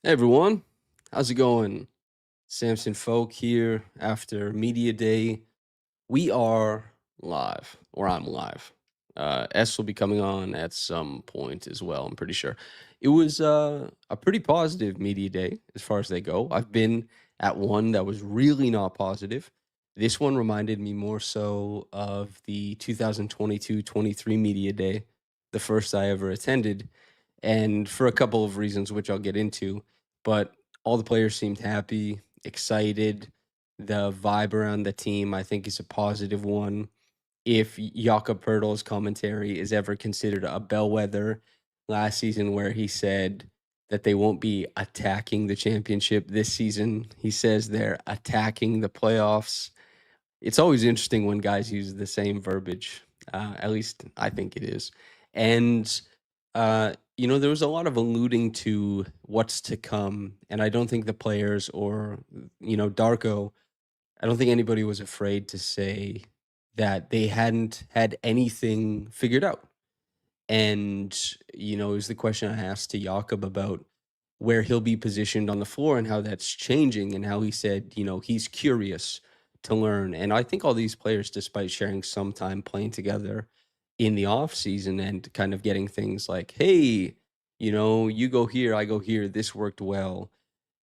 Hey everyone, how's it going? Samson Folk here after Media Day. We are live, or I'm live. S will be coming on at some point as well, I'm pretty sure. It was a pretty positive Media Day as far as they go. I've been at one that was really not positive. This one reminded me more so of the 2022-23 Media Day, the first I ever attended, and for a couple of reasons, which I'll get into. But all the players seemed happy, excited. The vibe around the team, I think, is a positive one. If Jakob Pertl's commentary is ever considered a bellwether last season, where he said that they won't be attacking the championship this season, he says they're attacking the playoffs. It's always interesting when guys use the same verbiage. At least I think it is. And there was a lot of alluding to what's to come, and I don't think the players or Darko. I don't think anybody was afraid to say that they hadn't had anything figured out. And it was the question I asked to Jakob about where he'll be positioned on the floor and how that's changing, and how he said, he's curious to learn. And I think all these players, despite sharing some time playing together in the off season and kind of getting things like, hey, you go here, I go here, this worked well.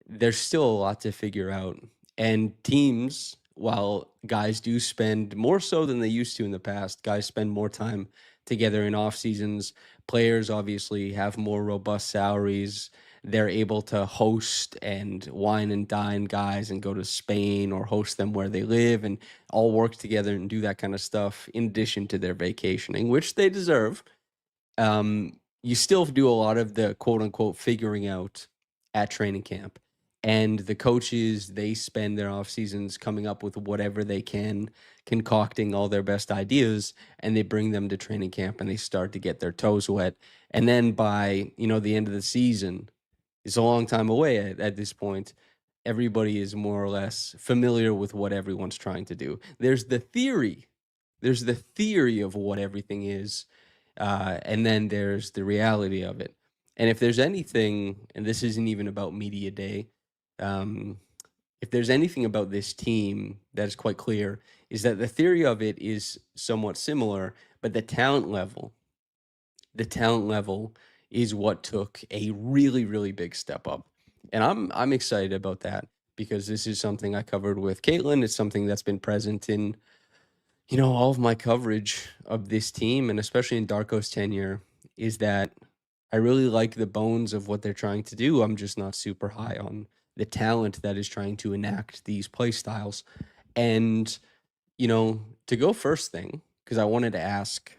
There's still a lot to figure out. And teams, while guys do spend more so than they used to in the past, guys spend more time together in off seasons. Players obviously have more robust salaries. They're able to host and wine and dine guys and go to Spain or host them where they live and all work together and do that kind of stuff in addition to their vacationing, which they deserve. You still do a lot of the quote unquote figuring out at training camp. And the coaches, they spend their off seasons coming up with whatever they can, concocting all their best ideas, and they bring them to training camp and they start to get their toes wet. And then by, the end of the season, it's a long time away at this point. Everybody is more or less familiar with what everyone's trying to do. There's the theory of what everything is, and then there's the reality of it. And if there's anything, and this isn't even about media day, um, if there's anything about this team that is quite clear, is that the theory of it is somewhat similar, but the talent level is what took a really, really big step up. And I'm excited about that because this is something I covered with Caitlin. It's something that's been present in, all of my coverage of this team, and especially in Darko's tenure, is that I really like the bones of what they're trying to do. I'm just not super high on the talent that is trying to enact these play styles. And, to go first thing, because I wanted to ask,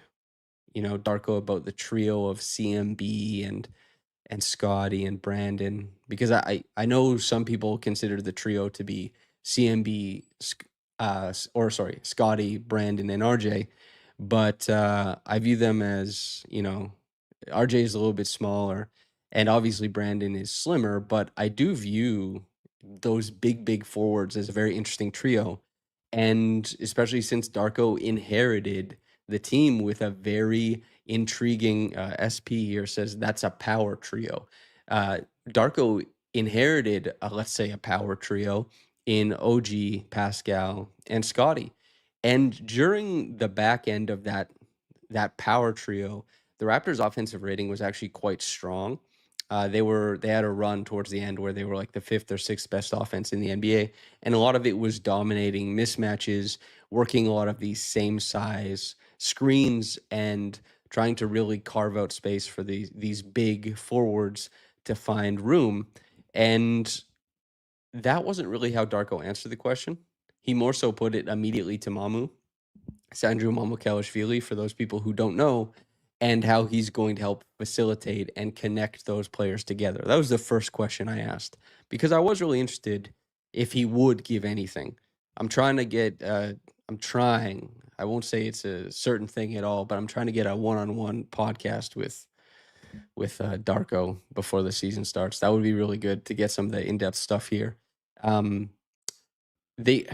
Darko about the trio of CMB and Scotty and Brandon, because I know some people consider the trio to be CMB, or sorry, Scotty, Brandon, and RJ, but I view them as, RJ is a little bit smaller, and obviously Brandon is slimmer, but I do view those big forwards as a very interesting trio, and especially since Darko inherited the team with a very intriguing, SP here says that's a power trio. Uh, Darko inherited, let's say, a power trio in OG, Pascal, and Scotty. And during the back end of that power trio, the Raptors' offensive rating was actually quite strong. They had a run towards the end where they were like the fifth or sixth best offense in the NBA, and a lot of it was dominating mismatches, working a lot of these same size screens, and trying to really carve out space for these big forwards to find room. And that wasn't really how Darko answered the question. He more so put it immediately to Mamu, Sandro Mamukelashvili, for those people who don't know, and how he's going to help facilitate and connect those players together. That was the first question I asked because I was really interested if he would give anything. I'm trying to get, I'm trying, I won't say it's a certain thing at all, but I'm trying to get a one-on-one podcast with Darko before the season starts. That would be really good to get some of the in-depth stuff here. Um, they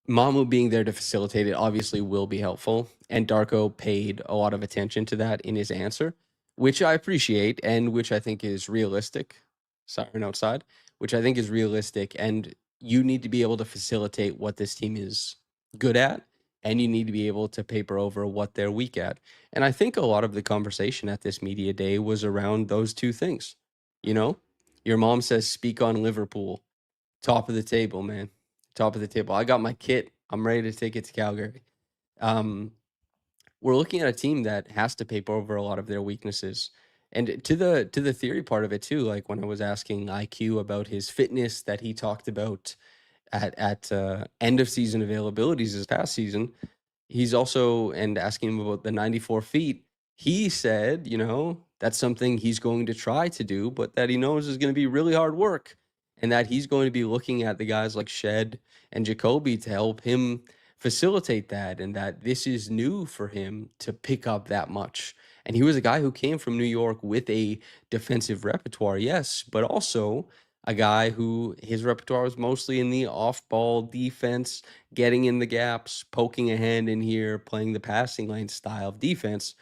Mamu being there to facilitate it obviously will be helpful, and Darko paid a lot of attention to that in his answer, which I appreciate and which I think is realistic. siren outside, which I think is realistic. And you need to be able to facilitate what this team is good at, and you need to be able to paper over what they're weak at. And I think a lot of the conversation at this media day was around those two things. You know, your mom says, speak on Liverpool, top of the table, man. Top of the table. I got my kit. I'm ready to take it to Calgary. Um, we're looking at a team that has to paper over a lot of their weaknesses. And to the theory part of it too, like when I was asking IQ about his fitness that he talked about at end of season availabilities this past season, he's also and asking him about the 94 feet. He said, that's something he's going to try to do, but that he knows is going to be really hard work, and that he's going to be looking at the guys like Shed and Jacoby to help him facilitate that, and that this is new for him to pick up that much. And he was a guy who came from New York with a defensive repertoire, yes, but also a guy who his repertoire was mostly in the off-ball defense, getting in the gaps, poking a hand in here, playing the passing lane style of defense.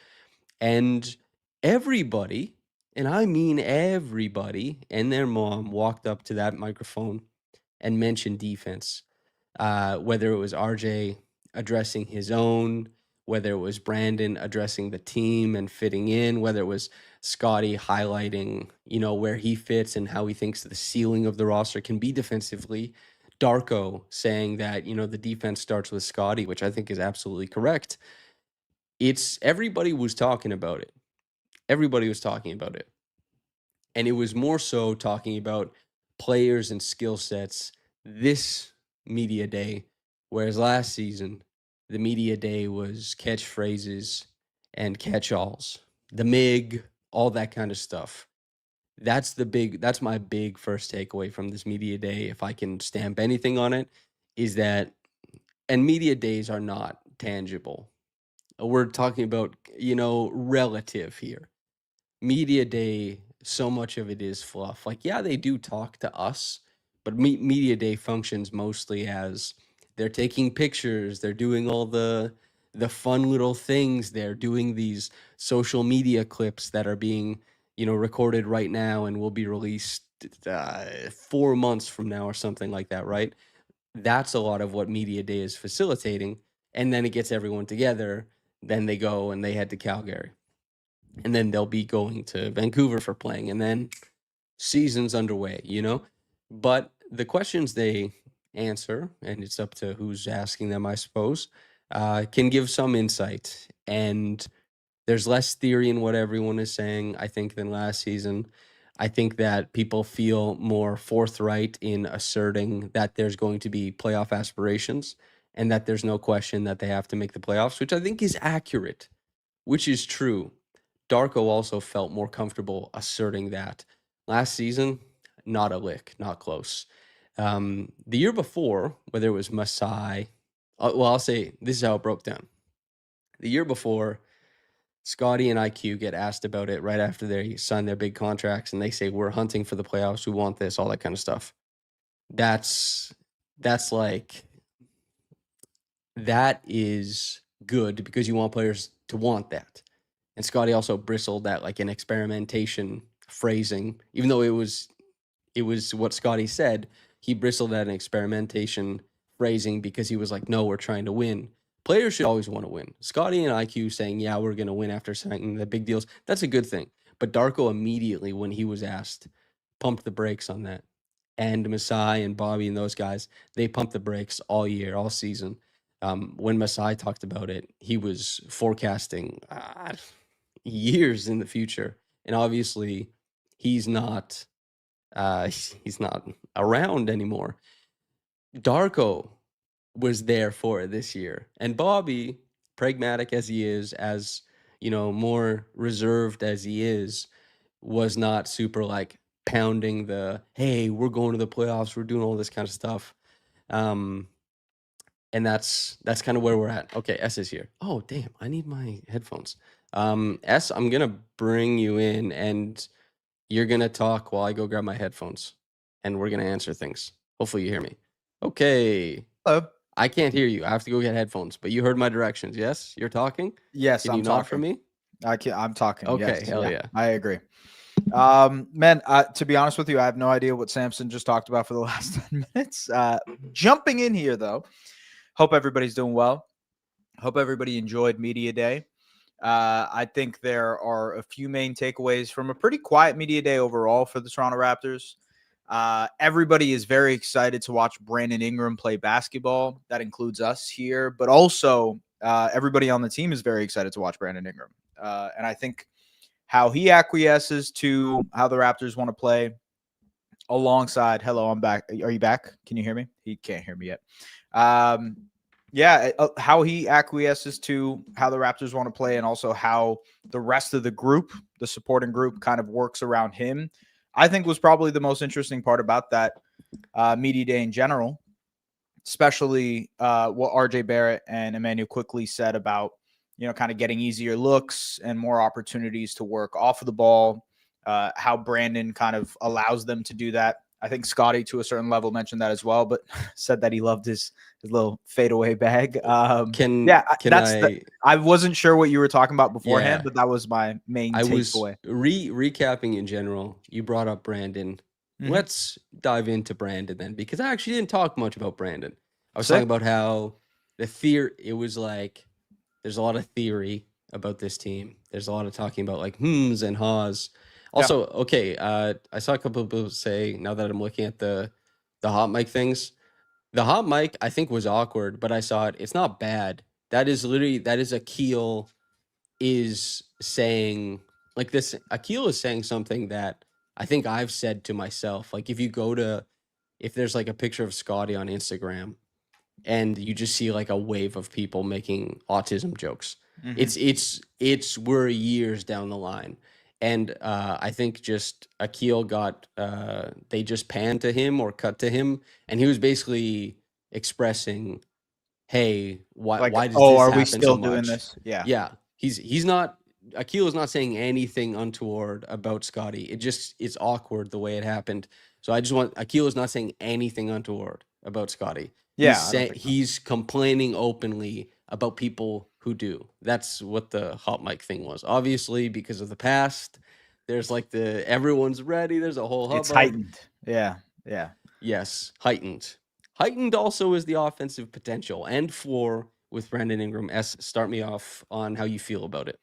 And everybody, and I mean everybody, and their mom walked up to that microphone and mentioned defense. Whether it was RJ addressing his own, whether it was Brandon addressing the team and fitting in, whether it was Scotty highlighting, where he fits and how he thinks the ceiling of the roster can be defensively. Darko saying that, the defense starts with Scotty, which I think is absolutely correct. It's everybody was talking about it. Everybody was talking about it. And it was more so talking about players and skill sets this media day, whereas last season, the media day was catchphrases and catch-alls, the MIG, all that kind of stuff. That's my big first takeaway from this media day. If I can stamp anything on it, is that, and media days are not tangible. We're talking about, relative here. Media day, so much of it is fluff. Like, yeah, they do talk to us, but media day functions mostly as they're taking pictures, they're doing all the fun little things, they're doing these social media clips that are being, recorded right now and will be released 4 months from now or something like that, right? That's a lot of what media day is facilitating. And then it gets everyone together. Then they go and they head to Calgary, and then they'll be going to Vancouver for playing, and then season's underway, But the questions they answer, and it's up to who's asking them, I suppose, can give some insight. And there's less theory in what everyone is saying, I think, than last season. I think that people feel more forthright in asserting that there's going to be playoff aspirations and that there's no question that they have to make the playoffs, which I think is accurate, which is true. Darko also felt more comfortable asserting that. Last season, not a lick, not close. The year before, whether it was Masai, I'll say this is how it broke down. The year before, Scotty and IQ get asked about it right after they sign their big contracts, and they say, we're hunting for the playoffs, we want this, all that kind of stuff. That's like, that is good because you want players to want that. And Scotty also bristled at like an experimentation phrasing, even though it was what Scotty said. He bristled at an experimentation phrasing because he was like, no, we're trying to win. Players should always want to win. Scotty and IQ saying, yeah, we're going to win after signing the big deals, that's a good thing. But Darko immediately, when he was asked, pumped the brakes on that. And Masai and Bobby and those guys, they pumped the brakes all year, all season. When Masai talked about it, he was forecasting years in the future, and obviously he's not he's not around anymore. Darko was there for it this year, and Bobby, pragmatic as he is, as more reserved as he is, was not super like pounding the, hey, we're going to the playoffs, we're doing all this kind of stuff. And that's kind of where we're at. Okay, S is here. Oh, damn, I need my headphones. S, I'm gonna bring you in, and you're gonna talk while I go grab my headphones, and we're gonna answer things. Hopefully you hear me. Okay. Hello. I can't hear you. I have to go get headphones, but you heard my directions. Yes, you're talking. Yes, Can I'm you nod talking. for me? I'm talking. Okay, yes. hell yeah. I agree. Man, to be honest with you, I have no idea what Samson just talked about for the last 10 minutes. Jumping in here, though, hope everybody's doing well. Hope everybody enjoyed Media Day. I think there are a few main takeaways from a pretty quiet Media Day overall for the Toronto Raptors. Everybody is very excited to watch Brandon Ingram play basketball. That includes us here, but also everybody on the team is very excited to watch Brandon Ingram. And I think how he acquiesces to how the Raptors want to play alongside. Hello, I'm back. Are you back? Can you hear me? He can't hear me yet. How he acquiesces to how the Raptors want to play, and also how the rest of the group, the supporting group, kind of works around him, I think was probably the most interesting part about that media day in general, especially what RJ Barrett and Emmanuel Quickley said about, kind of getting easier looks and more opportunities to work off of the ball, how Brandon kind of allows them to do that. I think Scotty, to a certain level, mentioned that as well, but said that he loved his little fadeaway bag. I wasn't sure what you were talking about beforehand, but that was my main takeaway. I was recapping in general. You brought up Brandon. Mm-hmm. Let's dive into Brandon then, because I actually didn't talk much about Brandon. I was talking about how it was like, there's a lot of theory about this team. There's a lot of talking about like hms and haws. Also, I saw a couple of people say, now that I'm looking at the hot mic things, the hot mic I think was awkward, but I saw it. It's not bad. That is Akil is saying like this. Akil is saying something that I think I've said to myself. Like if there's like a picture of Scotty on Instagram, and you just see like a wave of people making autism jokes. Mm-hmm. It's we're years down the line. And I think just Akil got they just panned to him or cut to him, and he was basically expressing, hey, why does this happen we still so much? Doing this? Yeah. He's not, Akil is not saying anything untoward about Scotty. It's awkward the way it happened. So Akil is not saying anything untoward about Scotty. Yeah, he's complaining openly about people who do. That's what the hot mic thing was. Obviously, because of the past, there's like everyone's ready. There's a whole hubbub. It's heightened. Yeah. Yes, heightened. Heightened also is the offensive potential and floor with Brandon Ingram. Start me off on how you feel about it.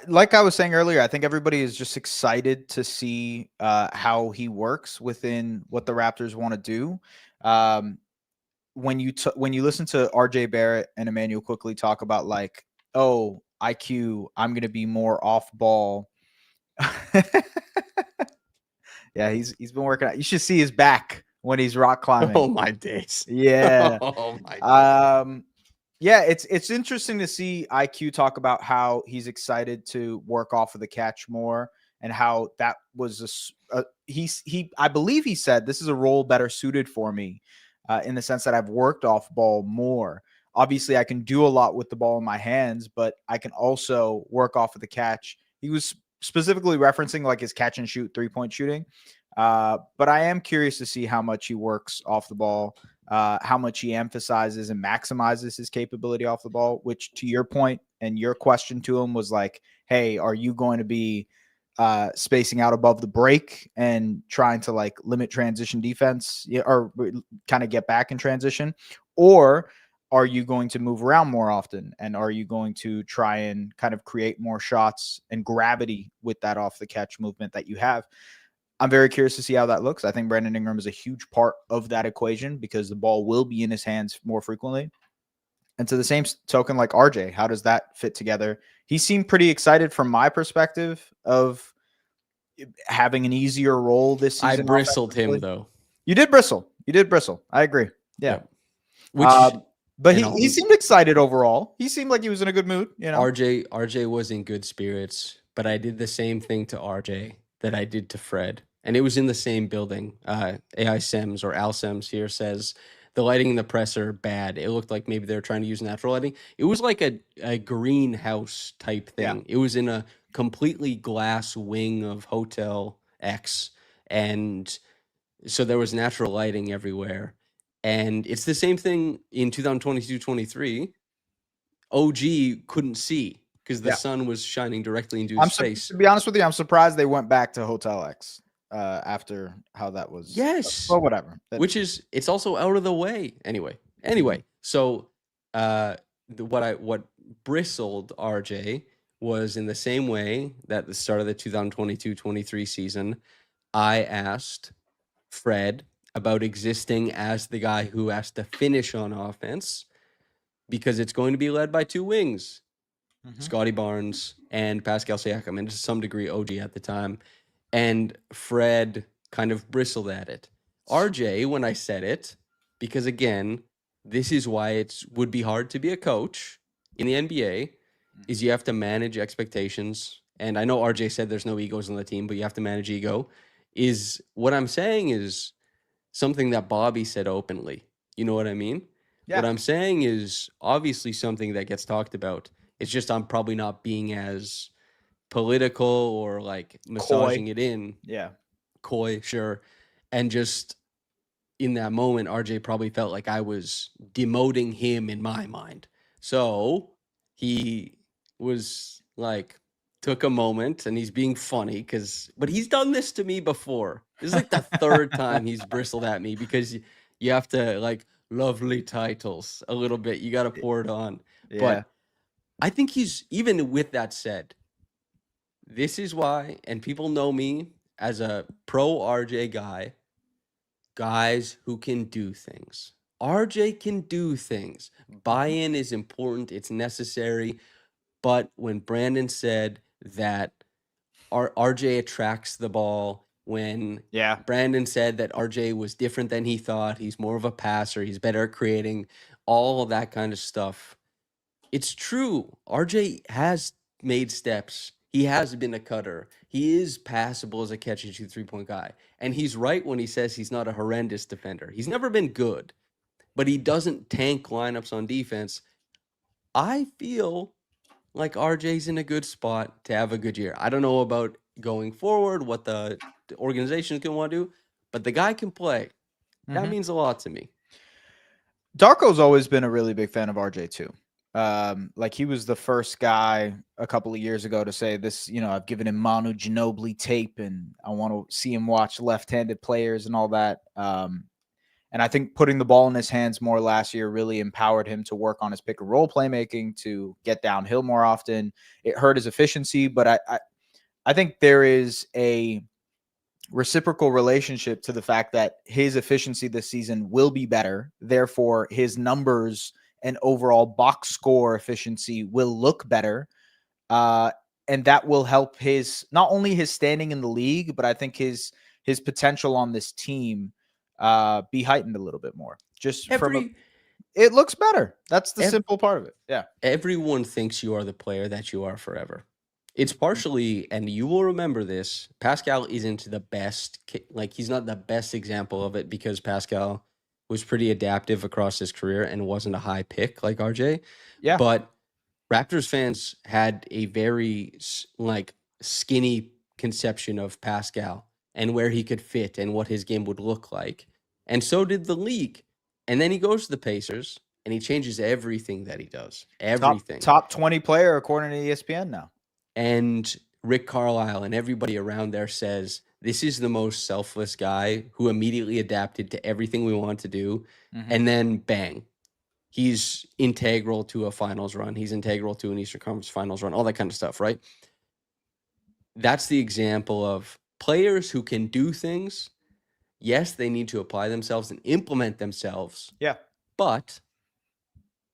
Like I was saying earlier, I think everybody is just excited to see how he works within what the Raptors want to do. When you listen to RJ Barrett and Emmanuel Quickley talk about like, oh, IQ, I'm going to be more off ball. Yeah, he's been working out. You should see his back when he's rock climbing. Oh my days. Yeah. Oh my days. Yeah, it's interesting to see IQ talk about how he's excited to work off of the catch more, and how that was I believe he said this is a role better suited for me, in the sense that I've worked off ball more. Obviously, I can do a lot with the ball in my hands, but I can also work off of the catch. He was specifically referencing like his catch and shoot 3-point shooting. But I am curious to see how much he works off the ball, how much he emphasizes and maximizes his capability off the ball, which to your point and your question to him was like, hey, are you going to be spacing out above the break and trying to like limit transition defense, or kind of get back in transition? Or are you going to move around more often? And are you going to try and kind of create more shots and gravity with that off the catch movement that you have? I'm very curious to see how that looks. I think Brandon Ingram is a huge part of that equation because the ball will be in his hands more frequently. And to the same token, like RJ, how does that fit together? He seemed pretty excited from my perspective of having an easier role this season. I bristled him though. You did bristle. I agree. Yeah. But he seemed excited overall. He seemed like he was in a good mood. RJ was in good spirits, but I did the same thing to RJ that I did to Fred, and it was in the same building. AI Sims or Al Sims here says the lighting in the presser bad. It looked like maybe they were trying to use natural lighting. It was like a greenhouse type thing. Yeah. It was in a completely glass wing of Hotel X, and so there was natural lighting everywhere. And it's the same thing in 2022-23. OG couldn't see. because the Yeah. sun was shining directly into I'm his face. to be honest with you, I'm surprised they went back to Hotel X after how that was. Yes. Well, whatever. Which is, it's also out of the way. Anyway, so what bristled RJ was in the same way that the start of the 2022-23 season, I asked Fred about existing as the guy who has to finish on offense because it's going to be led by two wings, Scotty Barnes and Pascal Siakam, and to some degree OG at the time. And Fred kind of bristled at it. RJ, when I said it, because again, this is why it would be hard to be a coach in the NBA, is you have to manage expectations. And I know RJ said there's no egos on the team, but you have to manage ego. Is what I'm saying is something that Bobby said openly. You know what I mean? Yeah. What I'm saying is obviously something that gets talked about. It's just I'm probably not being as political or like massaging it in. Yeah. Coy, sure. And just in that moment, RJ probably felt like I was demoting him in my mind. So he was like, took a moment and he's being funny but he's done this to me before. This is like the third time he's bristled at me because you have to like lovely titles a little bit. You got to pour it on. Yeah. But I think he's, even with that said, this is why, and people know me as a pro RJ guy, guys who can do things. RJ can do things. Buy-in is important, it's necessary. But when Brandon said that RJ attracts the ball, when Yeah. Brandon said that RJ was different than he thought, he's more of a passer, he's better at creating, all of that kind of stuff. It's true. RJ has made steps. He has been a cutter. He is passable as a catch and shoot three-point guy. And he's right when he says he's not a horrendous defender. He's never been good, but he doesn't tank lineups on defense. I feel like RJ's in a good spot to have a good year. I don't know about going forward, what the organization is going to want to do, but the guy can play. That means a lot to me. Darko's always been a really big fan of RJ too. Like he was the first guy a couple of years ago to say this, I've given him Manu Ginobili tape and I want to see him watch left-handed players and all that. And I think putting the ball in his hands more last year really empowered him to work on his pick and roll playmaking, to get downhill more often. It hurt his efficiency, but I think there is a reciprocal relationship to the fact that his efficiency this season will be better. Therefore, his numbers and overall box score efficiency will look better. And that will help not only his standing in the league, but I think his potential on this team be heightened a little bit more. Just it looks better. That's the simple part of it. Yeah. Everyone thinks you are the player that you are forever. It's partially, and you will remember this, Pascal isn't the best, like he's not the best example of it because Pascal was pretty adaptive across his career and wasn't a high pick like RJ. Yeah. But Raptors fans had a very like skinny conception of Pascal and where he could fit and what his game would look like. And so did the league. And then he goes to the Pacers and he changes everything that he does. Everything. Top 20 player according to ESPN now. And Rick Carlisle and everybody around there says, this is the most selfless guy who immediately adapted to everything we want to do. And then bang, he's integral to a finals run. He's integral to an Eastern Conference finals run, all that kind of stuff, right? That's the example of players who can do things. Yes, they need to apply themselves and implement themselves. Yeah. But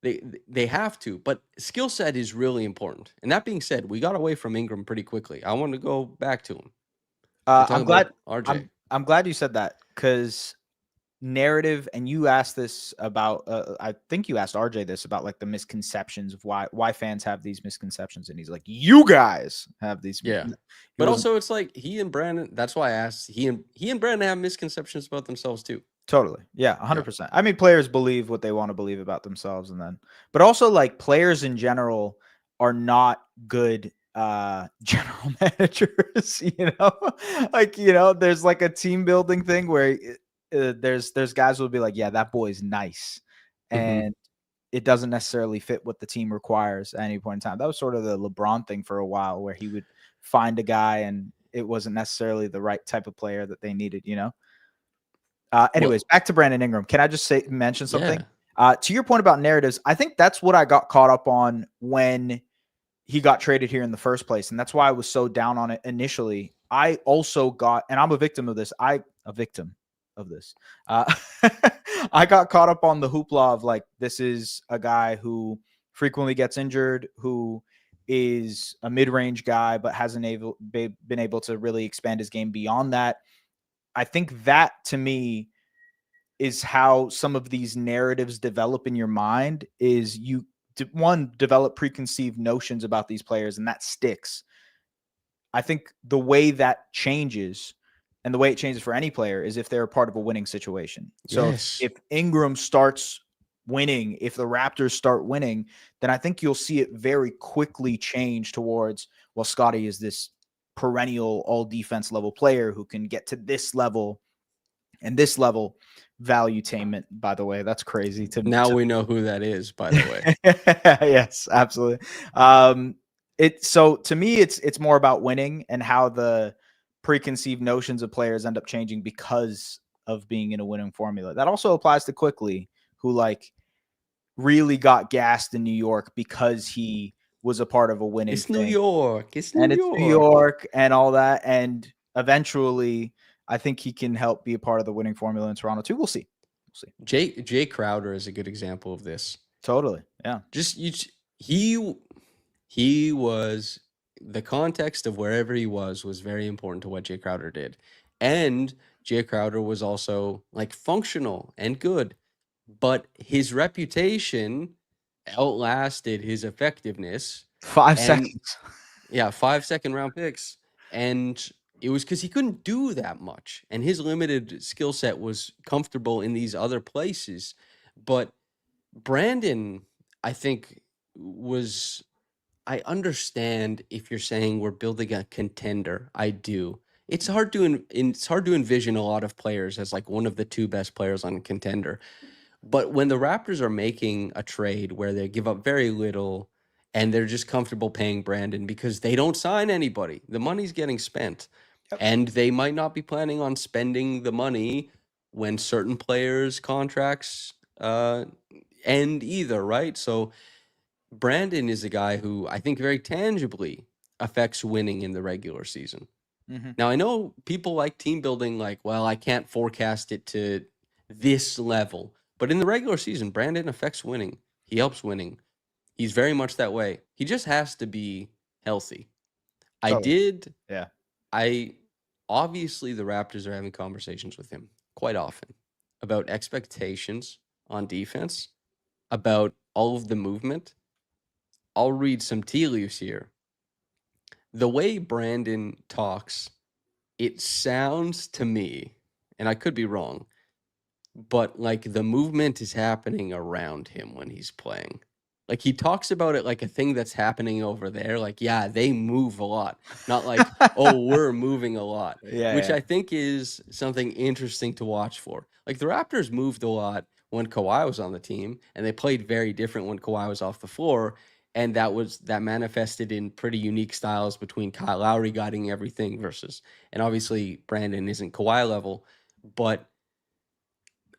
they have to. But skill set is really important. And that being said, we got away from Ingram pretty quickly. I want to go back to him. I'm glad RJ. I'm glad you said that, because narrative, and you asked this about I think you asked RJ this about like the misconceptions of why fans have these misconceptions, and he's like, you guys have these. Yeah. But also it's like he and Brandon, that's why I asked, he and Brandon have misconceptions about themselves too. Totally. Yeah, 100%. I mean, players believe what they want to believe about themselves, but also like players in general are not good general managers, like, there's like a team building thing where there's guys who will be like, yeah, that boy's nice. And it doesn't necessarily fit what the team requires at any point in time. That was sort of the LeBron thing for a while, where he would find a guy and it wasn't necessarily the right type of player that they needed, you know? Anyways, Well, back to Brandon Ingram. Can I just mention something? yeah. To your point about narratives, I think that's what I got caught up on when he got traded here in the first place. And that's why I was so down on it initially. I also got, and I'm a victim of this. A victim of this. I got caught up on the hoopla of like, this is a guy who frequently gets injured, who is a mid-range guy, but hasn't been able to really expand his game beyond that. I think that to me is how some of these narratives develop in your mind. Is you develop preconceived notions about these players, and that sticks. I think the way that changes, and the way it changes for any player, is if they're a part of a winning situation. So Yes. if Ingram starts winning, if the Raptors start winning, then I think you'll see it very quickly change towards, well, Scotty is this perennial all defense level player who can get to this level and this level. Valuetainment, by the way, that's crazy Now we know who that is, by the way. Yes, absolutely. So to me, it's more about winning and how the preconceived notions of players end up changing because of being in a winning formula. That also applies to Quickley, who like really got gassed in New York because he was a part of a winning It's New thing. York. It's New And it's New York. York and all that. And eventually, I think he can help be a part of the winning formula in Toronto too. We'll see. Jay Crowder is a good example of this. Totally. Yeah. He was, the context of wherever he was very important to what Jay Crowder did. And Jay Crowder was also like functional and good, but his reputation outlasted his effectiveness. 5 And seconds. yeah, 5 second round picks. And it was because he couldn't do that much. And his limited skill set was comfortable in these other places. But Brandon, I think, I understand if you're saying we're building a contender. I do. It's hard to envision a lot of players as like one of the two best players on a contender. But when the Raptors are making a trade where they give up very little and they're just comfortable paying Brandon because they don't sign anybody, the money's getting spent. Yep. And they might not be planning on spending the money when certain players' contracts end either, right? So Brandon is a guy who I think very tangibly affects winning in the regular season. Mm-hmm. Now, I know people like team building, like, well, I can't forecast it to this level. But in the regular season, Brandon affects winning. He helps winning. He's very much that way. He just has to be healthy. I Totally. did. Yeah. I Obviously, the Raptors are having conversations with him quite often about expectations on defense, about all of the movement. I'll read some tea leaves here. The way Brandon talks, it sounds to me, and I could be wrong, but like the movement is happening around him when he's playing. Like he talks about it like a thing that's happening over there. Like, yeah, they move a lot. Not like, oh, we're moving a lot, Yeah. which Yeah. I think is something interesting to watch for. Like the Raptors moved a lot when Kawhi was on the team, and they played very different when Kawhi was off the floor. And that manifested in pretty unique styles between Kyle Lowry guiding everything versus, and obviously Brandon isn't Kawhi level, but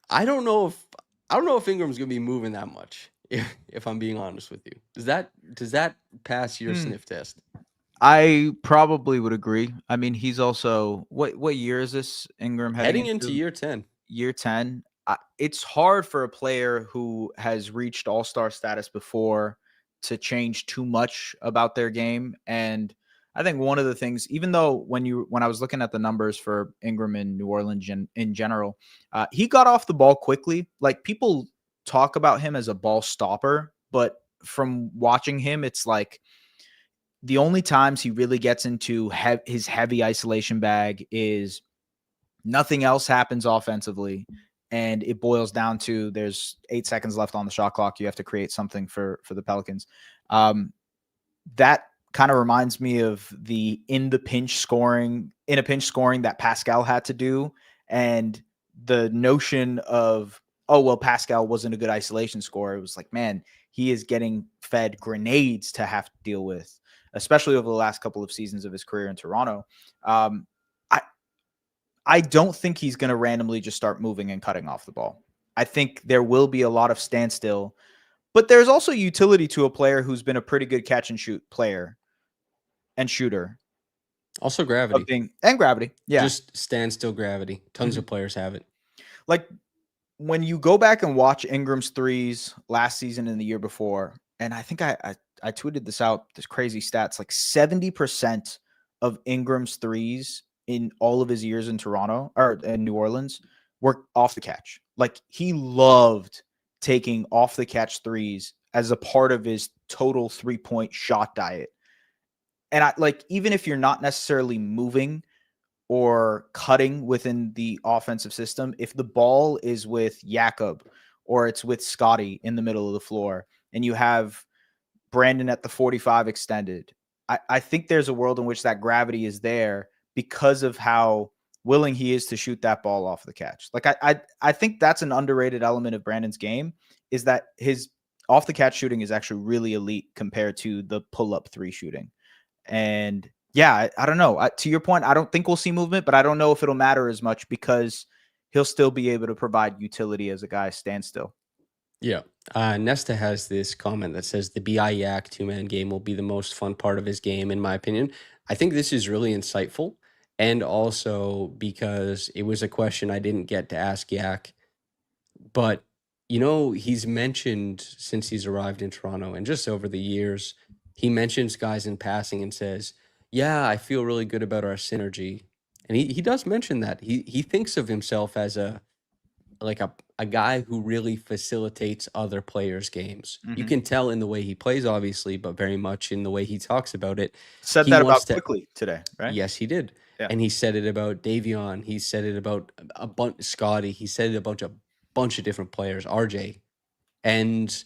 I don't know if Ingram's gonna be moving that much. If I'm being honest with you, does that pass your Hmm. sniff test? I probably would agree. I mean, he's also what year is this Ingram heading Heading into into? year 10, Year 10. It's hard for a player who has reached all-star status before to change too much about their game. And I think one of the things, even though when I was looking at the numbers for Ingram in New Orleans in general, he got off the ball quickly. Like people talk about him as a ball stopper, but from watching him, it's like the only times he really gets into his heavy isolation bag is nothing else happens offensively, and it boils down to there's 8 seconds left on the shot clock. You have to create something for the Pelicans. That kind of reminds me of the in a pinch scoring that Pascal had to do, and the notion of oh, well, Pascal wasn't a good isolation scorer. It was like, man, he is getting fed grenades to have to deal with, especially over the last couple of seasons of his career in Toronto. Um, I I don't think he's going to randomly just start moving and cutting off the ball. I think there will be a lot of standstill, but there's also utility to a player who's been a pretty good catch and shoot player and shooter Also of gravity. being and gravity. Yeah. Just standstill gravity. Tons of Mhm. players have it. Like when you go back and watch Ingram's threes last season and the year before, and I think I tweeted this out, this crazy stats, like 70% of Ingram's threes in all of his years in Toronto or in New Orleans were off the catch. Like he loved taking off the catch threes as a part of his total 3-point shot diet. And I like, even if you're not necessarily moving or cutting within the offensive system, if the ball is with Jakob or it's with Scotty in the middle of the floor and you have Brandon at the 45 extended, I think there's a world in which that gravity is there because of how willing he is to shoot that ball off the catch. Like I think that's an underrated element of Brandon's game, is that his off the catch shooting is actually really elite compared to the pull up three shooting. And yeah, I don't know. To your point, I don't think we'll see movement, but I don't know if it'll matter as much because he'll still be able to provide utility as a guy standstill. Yeah. Nesta has this comment that says the BI Yak two-man game will be the most fun part of his game, in my opinion. I think this is really insightful. And also because it was a question I didn't get to ask Yak. But, he's mentioned since he's arrived in Toronto and just over the years, he mentions guys in passing and says, yeah, I feel really good about our synergy. And he does mention that. He thinks of himself as a guy who really facilitates other players' games. You Mm-hmm. can tell in the way he plays, obviously, but very much in the way he talks about it. Said He that about wants to. Quickley today, right? Yes, he did. Yeah. And he said it about Davion. He said it about a bunch Scotty. He said it about a bunch of different players, RJ. And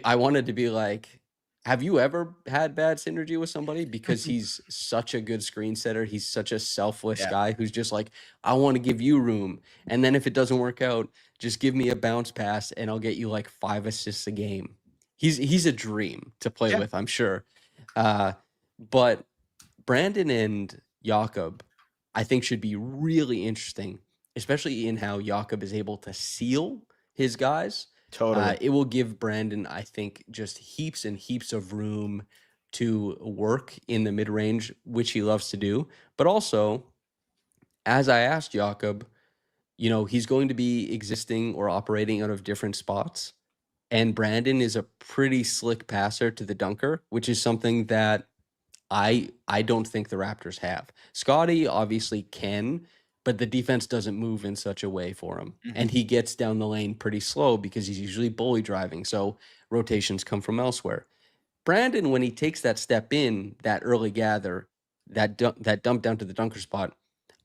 I wanted to be like, have you ever had bad synergy with somebody? Because he's such a good screen setter. He's such a selfless Yeah. guy who's just like, I want to give you room. And then if it doesn't work out, just give me a bounce pass and I'll get you like 5 assists a game. He's a dream to play Yeah. with, I'm sure. But Brandon and Jakob, I think, should be really interesting, especially in how Jakob is able to seal his guys. Totally. It will give Brandon, I think, just heaps and heaps of room to work in the mid range, which he loves to do. But also, as I asked Jakob, he's going to be existing or operating out of different spots. And Brandon is a pretty slick passer to the dunker, which is something that I don't think the Raptors have. Scotty obviously can, but the defense doesn't move in such a way for him. Mm-hmm. And he gets down the lane pretty slow because he's usually bully driving. So rotations come from elsewhere. Brandon, when he takes that step in, that early gather, that dump down to the dunker spot,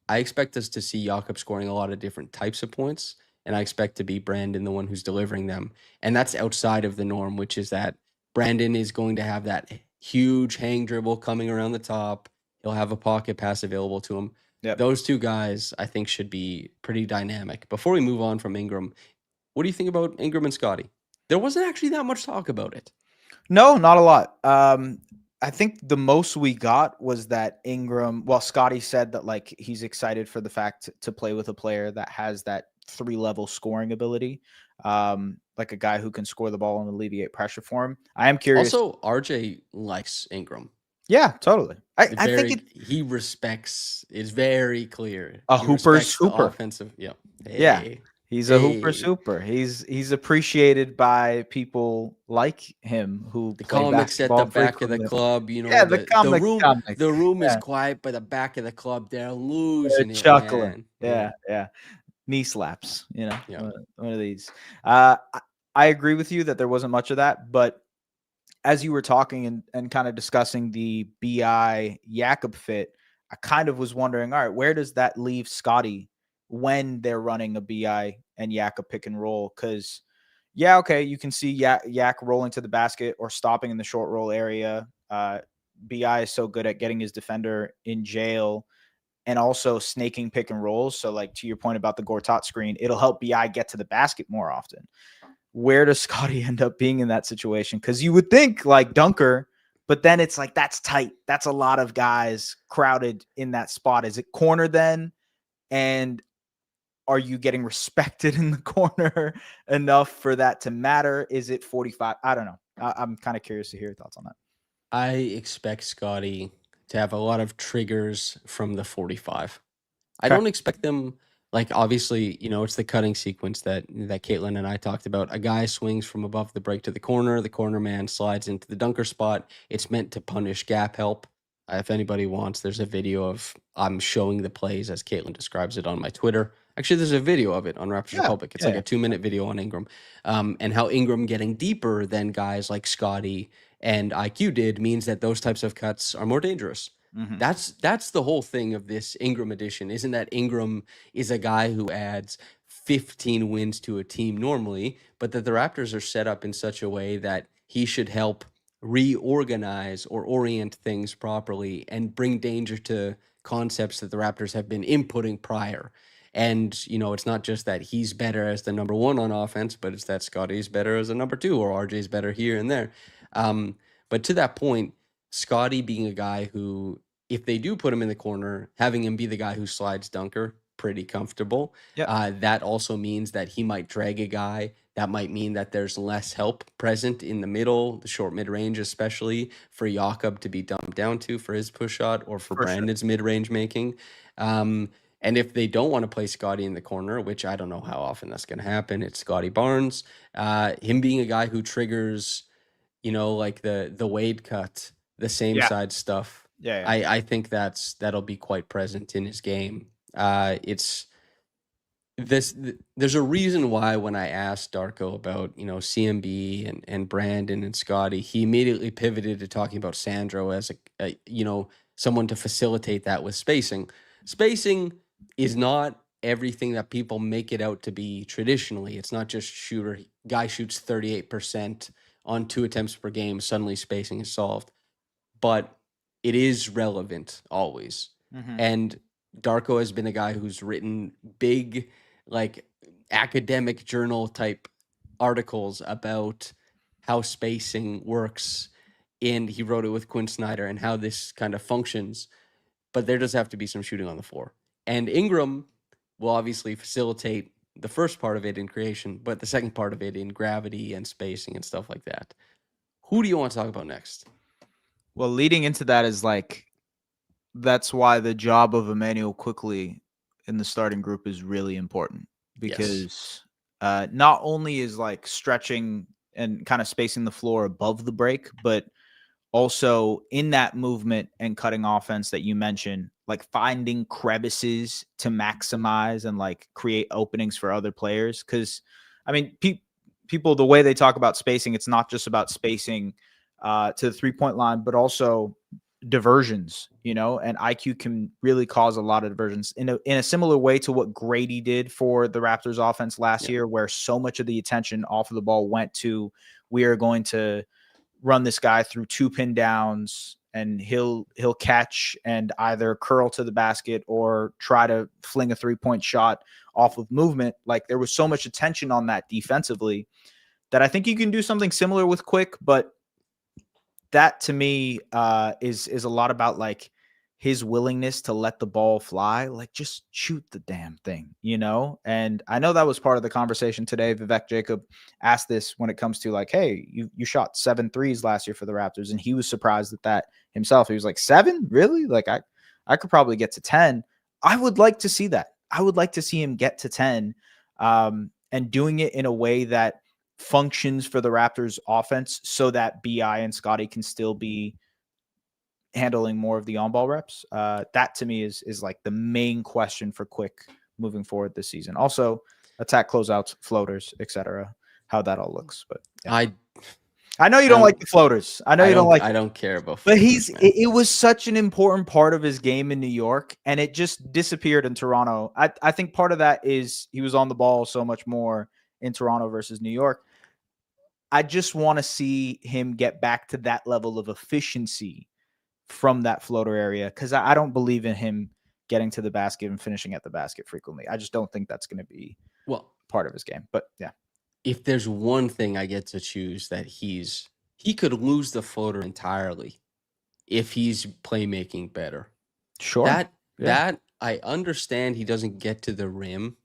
I expect us to see Jakob scoring a lot of different types of points, and I expect to be Brandon the one who's delivering them. And that's outside of the norm, which is that Brandon is going to have that huge hang dribble coming around the top. He'll have a pocket pass available to him. Yep. Those two guys, I think, should be pretty dynamic. Before we move on from Ingram, what do you think about Ingram and Scotty? There wasn't actually that much talk about it. No, not a lot. I think the most we got was that Ingram, well, Scotty said that like he's excited for the fact to play with a player that has that 3-level scoring ability. Like a guy who can score the ball and alleviate pressure for him. I am curious. Also, RJ likes Ingram. Yeah, totally. I think He respects. It's very clear. a He hooper's respects the hooper. offensive. Yeah. Yeah. Hey. He's a hooper's Hey. hooper. He's appreciated by people like him who The play comics at the basketball back of the frequently. club, Yeah, the the room comics. the room is Yeah, quiet, but the back of the club, they're they're losing it, chuckling. man. Yeah. Yeah, yeah. Knee slaps, Yeah. one of these. I agree with you that there wasn't much of that, but as you were talking and kind of discussing the BI Jakob fit, I kind of was wondering, all right, where does that leave Scotty when they're running a BI and Jakob pick and roll? Because, yeah, okay, you can see Yak rolling to the basket or stopping in the short roll area. BI is so good at getting his defender in jail and also snaking pick and rolls. So like to your point about the Gortat screen, it'll help BI get to the basket more often. Where does Scotty end up being in that situation? Because you would think like dunker, but then it's like that's tight. That's a lot of guys crowded in that spot. Is it corner then? And are you getting respected in the corner enough for that to matter? Is it 45? I don't know. I'm kind of curious to hear your thoughts on that. I expect Scotty to have a lot of triggers from the 45. I Okay. don't expect them, like, obviously, it's the cutting sequence that Caitlin and I talked about. A guy swings from above the break to the corner man slides into the dunker spot. It's meant to punish gap help. If anybody wants, there's a video of I'm showing the plays as Caitlin describes it on my Twitter. Actually, there's a video of it on Raptors Yeah. Republic. It's like a 2-minute video on Ingram, and how Ingram getting deeper than guys like Scotty and IQ did means that those types of cuts are more dangerous. Mm-hmm. That's the whole thing of this Ingram edition. Isn't that Ingram is a guy who adds 15 wins to a team normally, but that the Raptors are set up in such a way that he should help reorganize or orient things properly and bring danger to concepts that the Raptors have been inputting prior. And, it's not just that he's better as the number one on offense, but it's that Scotty's better as a number two or RJ's better here and there. But to that point, Scotty being a guy who, if they do put him in the corner, having him be the guy who slides dunker, pretty comfortable. Yep. That also means that he might drag a guy. That might mean that there's less help present in the middle, the short mid range, especially for Jakob to be dumped down to for his push shot or for For sure. Brandon's mid range making. And if they don't want to play Scotty in the corner, which I don't know how often that's going to happen, it's Scotty Barnes. Him being a guy who triggers, like the Wade cut, the same Yeah. side stuff. Yeah. I think that'll be quite present in his game. It's this. There's a reason why when I asked Darko about CMB and Brandon and Scotty, he immediately pivoted to talking about Sandro as a someone to facilitate that with spacing. Spacing is not everything that people make it out to be traditionally. It's not just guy shoots 38% on 2 attempts per game. Suddenly spacing is solved, but it is relevant always. Mm-hmm. And Darko has been a guy who's written big, like academic journal type articles about how spacing works. And he wrote it with Quinn Snyder and how this kind of functions. But there does have to be some shooting on the floor. And Ingram will obviously facilitate the first part of it in creation, but the second part of it in gravity and spacing and stuff like that. Who do you want to talk about next? Well, leading into that is like, that's why the job of Emmanuel Quickley in the starting group is really important, because not only is like stretching and kind of spacing the floor above the break, but also in that movement and cutting offense that you mentioned, like finding crevices to maximize and like create openings for other players. Because I mean, people, the way they talk about spacing, it's not just about spacing to the 3-point line, but also diversions, and IQ can really cause a lot of diversions in a similar way to what Grady did for the Raptors offense last year, where so much of the attention off of the ball went to, we are going to run this guy through 2 pin downs and he'll catch and either curl to the basket or try to fling a 3-point shot off of movement. Like, there was so much attention on that defensively that I think you can do something similar with Quick, but that to me is a lot about like his willingness to let the ball fly, like just shoot the damn thing, And I know that was part of the conversation today. Vivek Jacob asked this when it comes to like, hey, you shot 7 threes last year for the Raptors, and he was surprised at that himself. He was like, 7? Really? Like I could probably get to 10. I would like to see that. I would like to see him get to 10 and doing it in a way that functions for the Raptors offense so that BI and Scotty can still be handling more of the on-ball reps. That to me is like the main question for Quick moving forward this season. Also, attack closeouts, floaters, etc. How that all looks. But yeah. I know you don't like the floaters. I know you don't like. I don't care about floaters. But it was such an important part of his game in New York, and it just disappeared in Toronto. I think part of that is he was on the ball so much more in Toronto versus New York. I just want to see him get back to that level of efficiency from that floater area, because I don't believe in him getting to the basket and finishing at the basket frequently. I just don't think that's going to be Well, part of his game. But yeah, if there's one thing I get to choose that he could lose the floater entirely if he's playmaking better. sure. That Yeah. that I understand he doesn't get to the rim,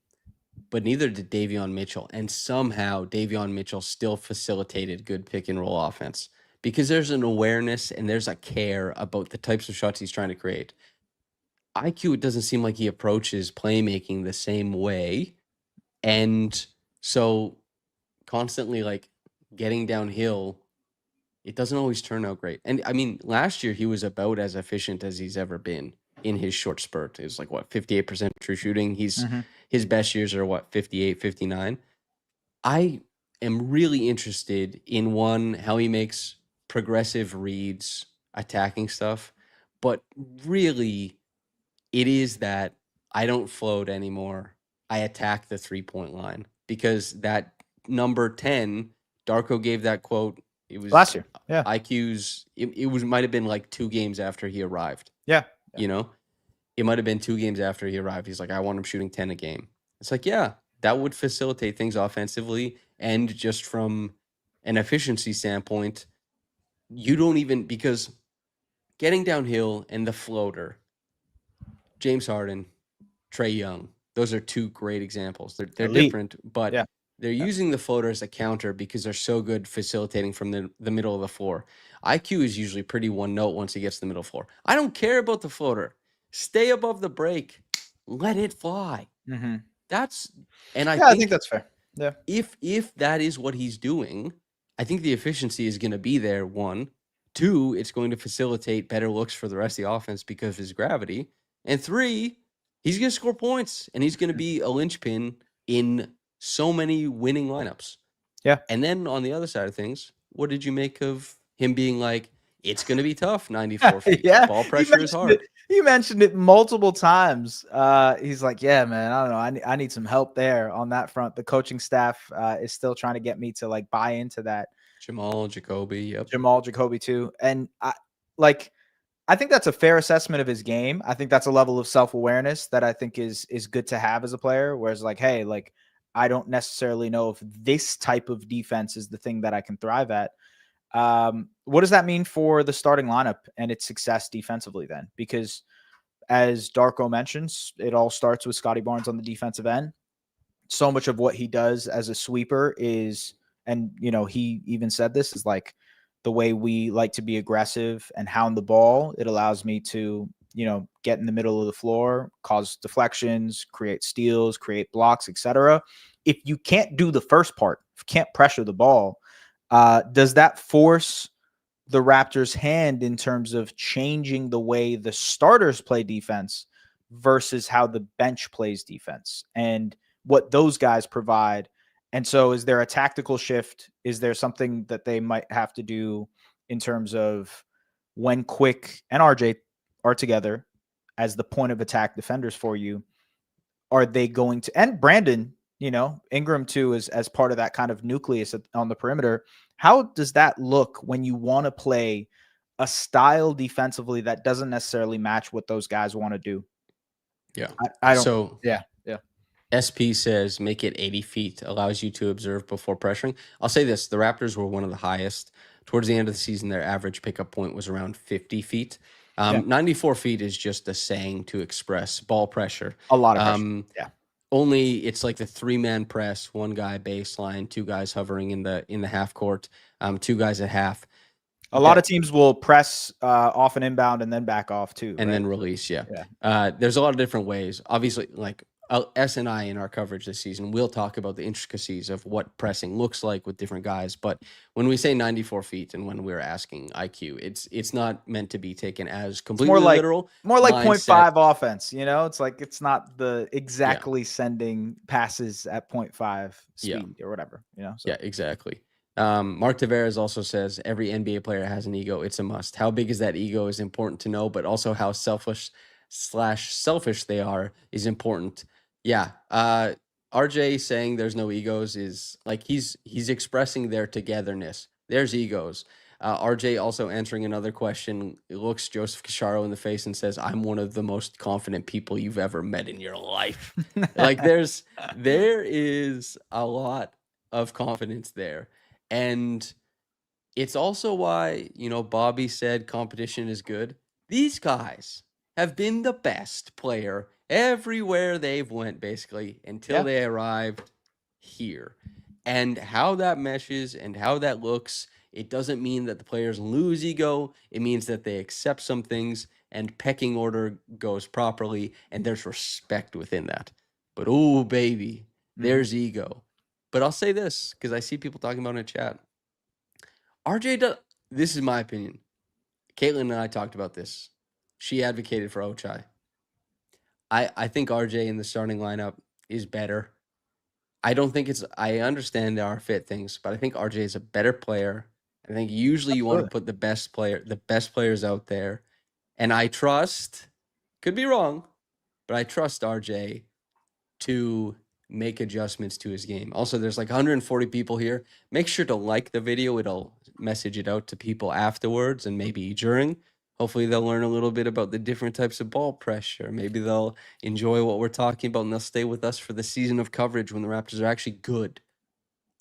but neither did Davion Mitchell. And somehow Davion Mitchell still facilitated good pick and roll offense because there's an awareness and there's a care about the types of shots he's trying to create. IQ, it doesn't seem like he approaches playmaking the same way. And so constantly like getting downhill, it doesn't always turn out great. And I mean, last year he was about as efficient as he's ever been in his short spurt. It was like what, 58% true shooting. His best years are what, 58, 59. I am really interested in one, how he makes progressive reads, attacking stuff, but really it is that I don't float anymore. I attack the 3-point line because that number 10, Darko gave that quote. It was Last year. Yeah. IQ's. It was might have been like 2 games after he arrived. Yeah. You know, it might have been 2 games after he arrived. He's like, I want him shooting 10 a game. It's like, yeah, that would facilitate things offensively and just from an efficiency standpoint. You don't even, because getting downhill and the floater, James Harden, Trae Young, those are 2 great examples. They're Elite. different, but Yeah. they're using the floater as a counter because they're so good facilitating from the middle of the floor. IQ is usually pretty one note once he gets to the middle floor. I don't care about the floater. Stay above the break. Let it fly. Mm-hmm. That's, and I think that's fair. Yeah. If that is what he's doing, I think the efficiency is going to be there. 1, 2, it's going to facilitate better looks for the rest of the offense because of his gravity. And 3, he's going to score points and he's going to be a linchpin in so many winning lineups. Yeah. And then on the other side of things, what did you make of him being like, it's going to be tough, 94 feet. Yeah. Ball pressure is hard. He mentioned it multiple times. He's like, yeah, man, I don't know. I need some help there on that front. The coaching staff is still trying to get me to like buy into that. Jamal Jacoby. Yep. Jamal Jacoby too. And I think that's a fair assessment of his game. I think that's a level of self-awareness that I think is good to have as a player. Whereas like, hey, like I don't necessarily know if this type of defense is the thing that I can thrive at. What does that mean for the starting lineup and its success defensively then? Because as Darko mentions, it all starts with Scotty Barnes on the defensive end. So much of what he does as a sweeper is, and you know, he even said this is like the way we like to be aggressive and hound the ball. It allows me to, you know, get in the middle of the floor, cause deflections, create steals, create blocks, etc. If you can't do the first part, if you can't pressure the ball, does that force the Raptors' hand in terms of changing the way the starters play defense versus how the bench plays defense and what those guys provide? And so is there a tactical shift? Is there something that they might have to do in terms of when Quick and RJ are together as the point of attack defenders for you? Are they going to, and Brandon, you know, Ingram too, is as part of that kind of nucleus on the perimeter. How does that look when you want to play a style defensively that doesn't necessarily match what those guys want to do? Yeah. I don't. So yeah. SP says make it 80 feet, allows you to observe before pressuring. I'll say this, the Raptors were one of the highest. Towards the end of the season, their average pickup point was around 50 feet. 94 feet is just a saying to express ball pressure. A lot of pressure. Yeah. Only it's like the 3-man press, 1 guy baseline, 2 guys hovering in the half court, 2 guys at half. A lot of teams will press off and inbound and then back off too. And then release, yeah. There's a lot of different ways. Obviously, like S and I in our coverage this season, we'll talk about the intricacies of what pressing looks like with different guys. But when we say 94 feet and when we're asking IQ, it's not meant to be taken as completely literal. More like 0.5 offense, you know? It's like it's not the exactly sending passes at 0.5 speed or whatever, you know? So. Yeah, exactly. Mark Tavares also says every NBA player has an ego. It's a must. How big is that ego is important to know, but also how selfish they are is important. Yeah. RJ saying there's no egos is like he's expressing their togetherness. There's egos. RJ also answering another question, looks Joseph Cacharo in the face and says, "I'm one of the most confident people you've ever met in your life." Like there is a lot of confidence there. And it's also why, Bobby said competition is good. These guys have been the best player everywhere they've went basically until Yeah. they arrived here. And how that meshes and how that looks, it doesn't mean that the players lose ego. It means that they accept some things and pecking order goes properly and there's respect within that. But oh baby, Mhm. there's ego. But I'll say this because I see people talking about it in chat. RJ does. This is my opinion. Caitlin and I talked about this. She advocated for Ochai. I think RJ in the starting lineup is better. I don't think it's. I understand there are fit things, but I think RJ is a better player. I think usually you want to Absolutely. put the best players out there, and I trust. Could be wrong, but I trust RJ to make adjustments to his game. Also, there's like 140 people here. Make sure to like the video. It'll message it out to people afterwards and maybe during. Hopefully, they'll learn a little bit about the different types of ball pressure. Maybe they'll enjoy what we're talking about and they'll stay with us for the season of coverage when the Raptors are actually good.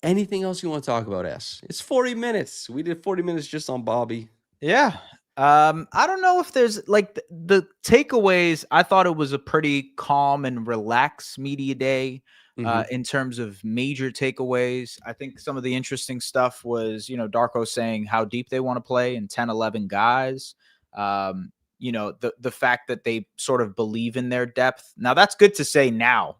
Anything else you want to talk about, S? It's 40 minutes. We did 40 minutes just on Bobby. Yeah. I don't know if there's like the takeaways. I thought it was a pretty calm and relaxed media day Mm-hmm. in terms of major takeaways. I think some of the interesting stuff was, Darko saying how deep they want to play and 10, 11 guys. The fact that they sort of believe in their depth. Now that's good to say now,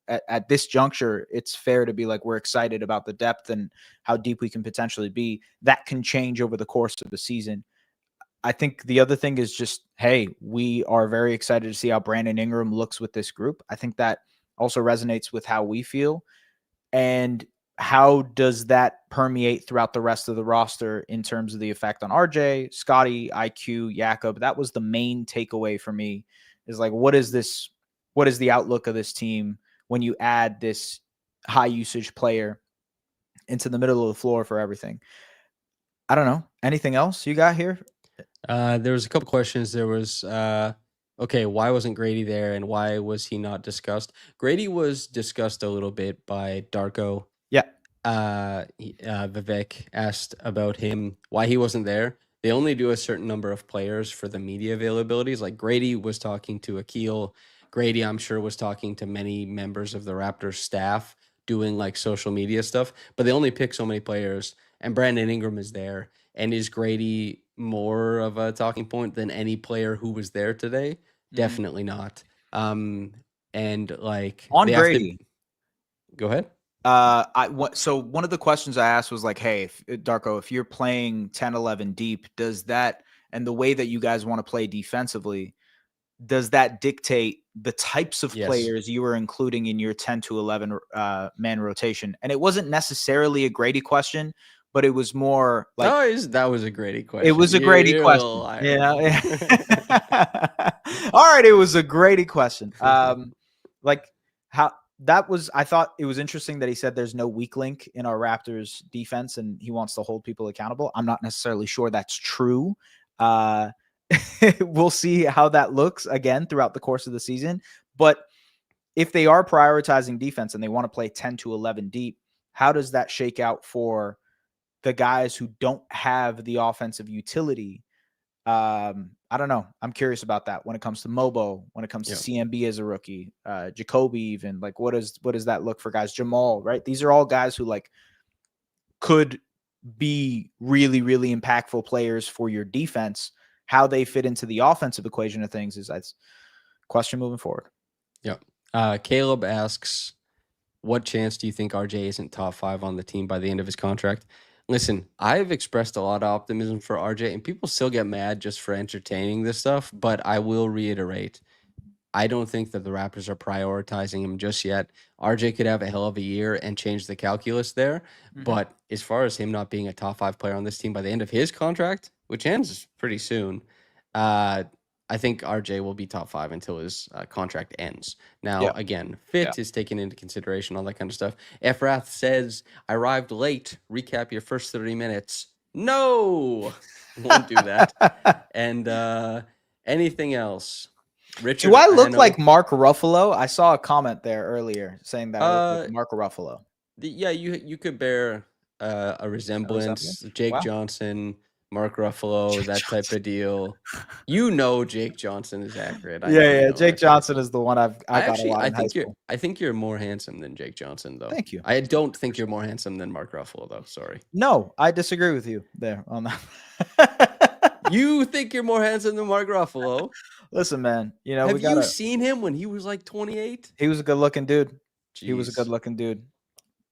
at this juncture, it's fair to be like, we're excited about the depth and how deep we can potentially be. That can change over the course of the season. I think the other thing is just, hey, we are very excited to see how Brandon Ingram looks with this group. I think that also resonates with how we feel. And how does that permeate throughout the rest of the roster in terms of the effect on RJ, Scotty, IQ, Jakob? That was the main takeaway for me, is like, what is this? What is the outlook of this team when you add this high usage player into the middle of the floor for everything? I don't know. Anything else you got here? There was a couple questions. There was okay, why wasn't Grady there and why was he not discussed? Grady was discussed a little bit by Darko. Yeah. Vivek asked about him, why he wasn't there. They only do a certain number of players for the media availabilities. Like Grady was talking to Akil. Grady, I'm sure, was talking to many members of the Raptors staff doing like social media stuff, but they only pick so many players. And Brandon Ingram is there. And is Grady more of a talking point than any player who was there today? Mhm. Definitely not. And like On they have to Grady, go ahead. so one of the questions I asked was like, hey, Darko, if you're playing 10, 11 deep, does that, and the way that you guys want to play defensively, does that dictate the types of Yes. players you are including in your 10 to 11 man rotation? And it wasn't necessarily a Grady question, but it was more like, That was a Grady it question. was a Grady You're a little question. liar. Yeah. All right. It was a Grady question. Like how that was, I thought it was interesting that he said there's no weak link in our Raptors defense and he wants to hold people accountable. I'm not necessarily sure that's true. Uh, we'll see how that looks again throughout the course of the season. But if they are prioritizing defense and they want to play 10 to 11 deep, how does that shake out for the guys who don't have the offensive utility? I don't know. I'm curious about that when it comes to Mobo, when it comes to Yeah. CMB as a rookie, Jacoby, even like what does that look for guys? Jamal, right? These are all guys who like could be really, really impactful players for your defense. How they fit into the offensive equation of things is that's question moving forward. Yeah. Caleb asks, what chance do you think RJ isn't top 5 on the team by the end of his contract? Listen, I've expressed a lot of optimism for RJ, and people still get mad just for entertaining this stuff, but I will reiterate, I don't think that the Raptors are prioritizing him just yet. RJ could have a hell of a year and change the calculus there. Mm-hmm. But as far as him not being a top 5 player on this team by the end of his contract, which ends pretty soon, uh, I think RJ will be top 5 until his contract ends. Now, Yeah. again, Yeah. fit is taken into consideration, all that kind of stuff. Efrath says, I arrived late. Recap your first 30 minutes. No, won't do that. And anything else? Do Richard I look Ano. like Mark Ruffalo? I saw a comment there earlier saying that I look like Uh, Mark Ruffalo. yeah, you could bear a A resemblance. resemblance? Jake Wow. Johnson, Mark Ruffalo, Jake that type Johnson. of deal. You know Jake Johnson is accurate. I know Yeah, you yeah. know Jake that. Johnson is the one I got a lot I in high think school. you're more handsome than Jake Johnson though. Thank you. I don't think you're Appreciate more that. handsome than Mark Ruffalo though. Sorry. No, I disagree with you there on that. You think you're more handsome than Mark Ruffalo? Listen, man, we Have you gotta. seen him when he was like 28? He was a good looking dude. He was a good Jeez. looking dude.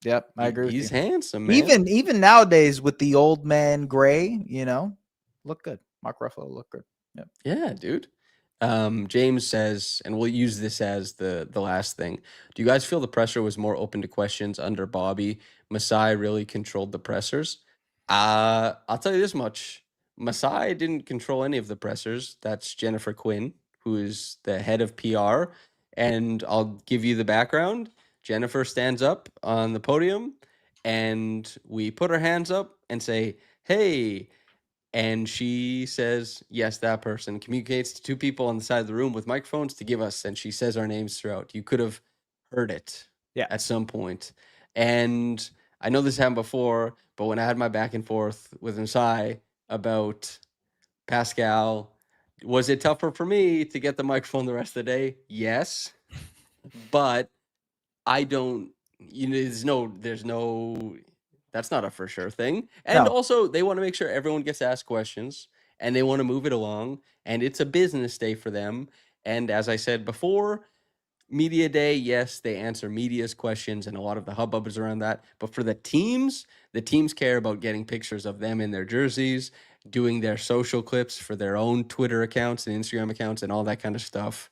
Yep, I agree with He's you. handsome, man. Even nowadays with the old man gray, look good. Mark Ruffalo look good. Yep. Yeah, dude. James says, and we'll use this as the last thing. Do you guys feel the presser was more open to questions under Bobby? Masai really controlled the pressers. I'll tell you this much. Masai didn't control any of the pressers. That's Jennifer Quinn, who is the head of PR. And I'll give you the background. Jennifer stands up on the podium and we put our hands up and say, "Hey," and she says, yes, that person communicates to two people on the side of the room with microphones to give us, and she says our names throughout. You could have heard it Yeah. at some point. And I know this happened before, but when I had my back and forth with Masai about Pascal, was it tougher for me to get the microphone the rest of the day? Yes. But I don't, there's no, that's not a for sure thing. And No. also, they want to make sure everyone gets asked questions and they want to move it along. And it's a business day for them. And as I said before, media day, yes, they answer media's questions and a lot of the hubbub is around that. But for the teams care about getting pictures of them in their jerseys, doing their social clips for their own Twitter accounts and Instagram accounts and all that kind of stuff.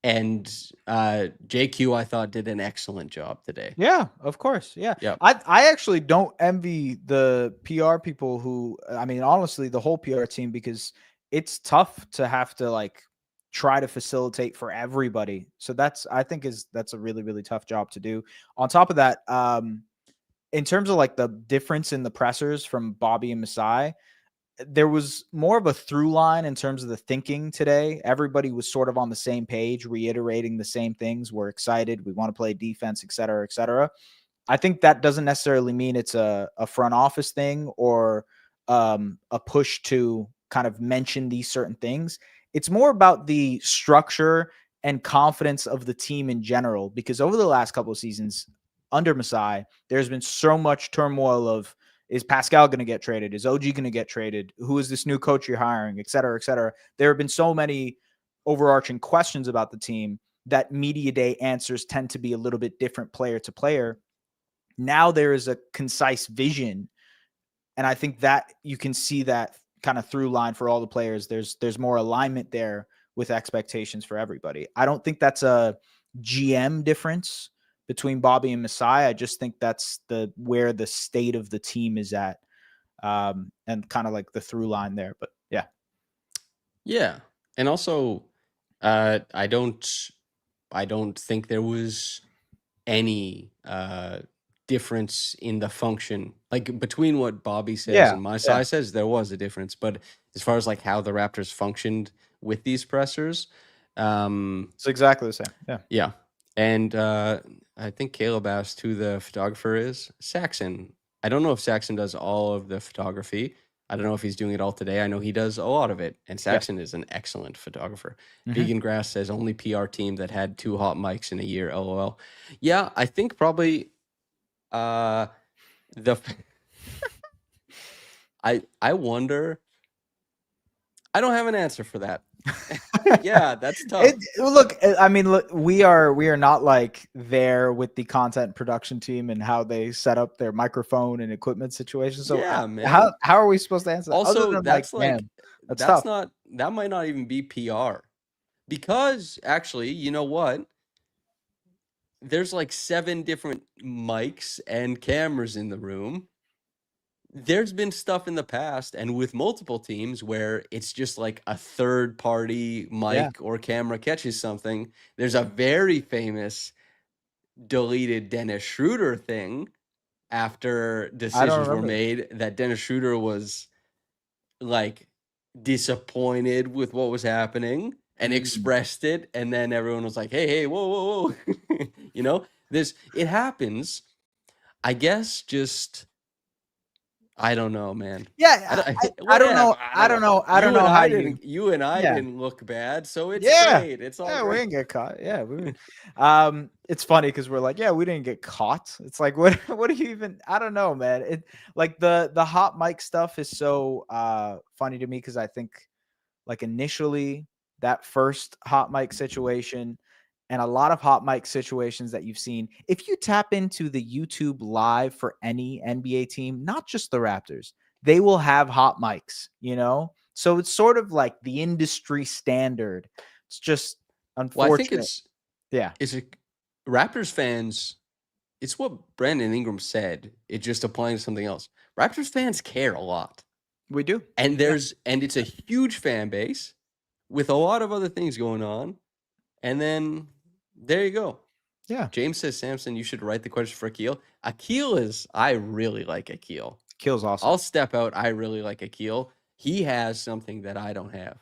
And JQ, I thought, did an excellent job today. Yeah, of course. Yeah. Yep. I actually don't envy the PR people who, I mean, honestly, the whole PR team, because it's tough to have to like try to facilitate for everybody. So that's a really, really tough job to do. On top of that, in terms of like the difference in the pressers from Bobby and Masai, there was more of a through line in terms of the thinking today. Everybody was sort of on the same page, reiterating the same things. We're excited. We want to play defense, et cetera, et cetera. I think that doesn't necessarily mean it's a front office thing or a push to kind of mention these certain things. It's more about the structure and confidence of the team in general, because over the last couple of seasons under Masai, there's been so much turmoil of, is Pascal going to get traded? Is OG going to get traded? Who is this new coach you're hiring, et cetera, et cetera. There have been so many overarching questions about the team that media day answers tend to be a little bit different player to player. Now there is a concise vision, and I think that you can see that kind of through line for all the players. There's more alignment there with expectations for everybody. I don't think that's a GM difference between Bobby and Masai. I just think that's where the state of the team is at, and kind of like the through line there. But yeah. Yeah. And also, I don't think there was any difference in the function. Like between what Bobby says Yeah. and my Yeah. side says, there was a difference. But as far as like how the Raptors functioned with these pressers, It's exactly the same. Yeah. yeah. And I think Caleb asked who the photographer is. Saxon. I don't know if Saxon does all of the photography. I don't know if he's doing it all today. I know he does a lot of it. And Yeah. Saxon is an excellent photographer. Mhm. Vegan Grass says only PR team that had 2 hot mics in a year. LOL. Yeah, I think probably the I wonder. I don't have an answer for that. Yeah, that's tough. Look, I mean, look, we are not like there with the content production team and how they set up their microphone and equipment situation. So Yeah, man. how are we supposed to answer that? Other Also, than that's like man, that's tough. that might not even be PR. Because actually, you know what? There's like 7 different mics and cameras in the room. There's been stuff in the past and with multiple teams where it's just like a third party Yeah. mic or camera catches something. There's a very famous deleted Dennis Schroeder thing after I don't decisions were remember. made that Dennis Schroeder was like disappointed with what was happening and expressed it, and then everyone was like, hey, whoa, whoa, whoa. You know, it happens. I guess just I don't know, man. Yeah, I don't Whatever. know. I I don't don't know. know. I don't know how you. You and I Yeah. didn't look bad, so it's Yeah. great. It's all Yeah, we great. didn't get caught. Yeah, it's funny because we're like, yeah, we didn't get caught. It's like, what do you even? I don't know, man. It like the hot mic stuff is so funny to me because I think like initially that first hot mic situation and a lot of hot mic situations that you've seen, if you tap into the YouTube live for any NBA team, not just the Raptors, they will have hot mics, you know? So it's sort of like the industry standard. It's just Well, I think unfortunate. Yeah, it's a Raptors fans. It's what Brandon Ingram said. It's just applying to something else. Raptors fans care a lot. we do. And Yeah. it's a huge fan base with a lot of other things going on. And then there you go. Yeah. James says, Samson, you should write the question for Akil. I really like Akil. Kills awesome. I'll step out. I really like Akil. He has something that I don't have.